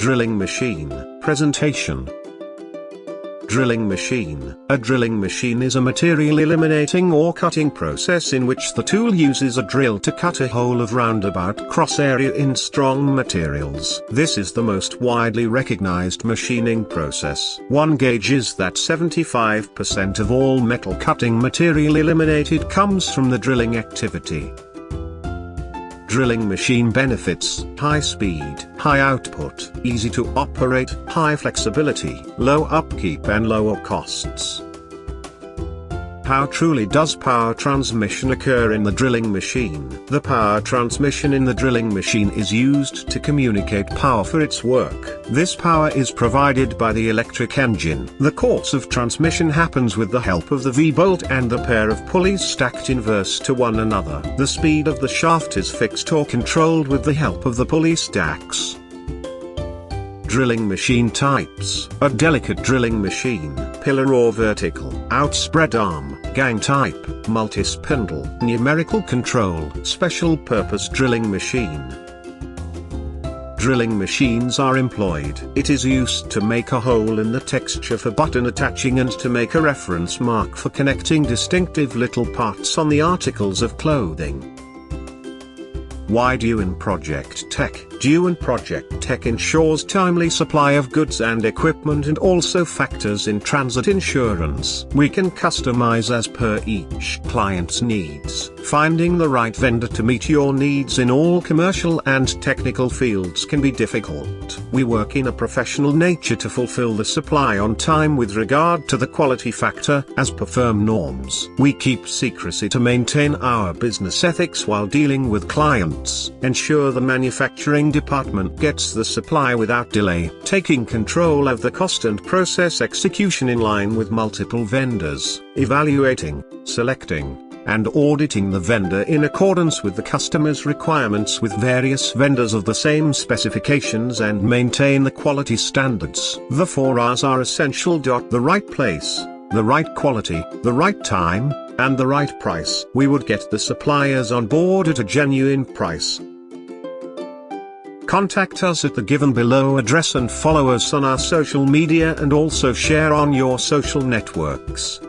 Drilling machine, presentation. Drilling machine. A drilling machine is a material eliminating or cutting process in which the tool uses a drill to cut a hole of roundabout cross area in strong materials. This is the most widely recognized machining process. One gauge is that 75% of all metal cutting material eliminated comes from the drilling activity. Drilling machine benefits: high speed, high output, easy to operate, high flexibility, low upkeep and lower costs. How truly does power transmission occur in the drilling machine? The power transmission in the drilling machine is used to communicate power for its work. This power is provided by the electric engine. The course of transmission happens with the help of the V-bolt and the pair of pulleys stacked inverse to one another. The speed of the shaft is fixed or controlled with the help of the pulley stacks. Drilling machine types: a delicate drilling machine, pillar or vertical, outspread arm, gang type, multi-spindle, numerical control, special purpose drilling machine. Drilling machines are employed. It is used to make a hole in the texture for button attaching and to make a reference mark for connecting distinctive little parts on the articles of clothing. Why Dewan Project Tech? Dewan Project Tech ensures timely supply of goods and equipment and also factors in transit insurance. We can customize as per each client's needs. Finding the right vendor to meet your needs in all commercial and technical fields can be difficult. We work in a professional nature to fulfill the supply on time with regard to the quality factor as per firm norms. We keep secrecy to maintain our business ethics while dealing with clients. Ensure the manufacturing department gets the supply without delay, taking control of the cost and process execution in line with multiple vendors, evaluating, selecting, and auditing the vendor in accordance with the customer's requirements with various vendors of the same specifications and maintain the quality standards. The 4 R's are essential. The right place, the right quality, the right time, and the right price. We would get the suppliers on board at a genuine price. Contact us at the given below address and follow us on our social media and also share on your social networks.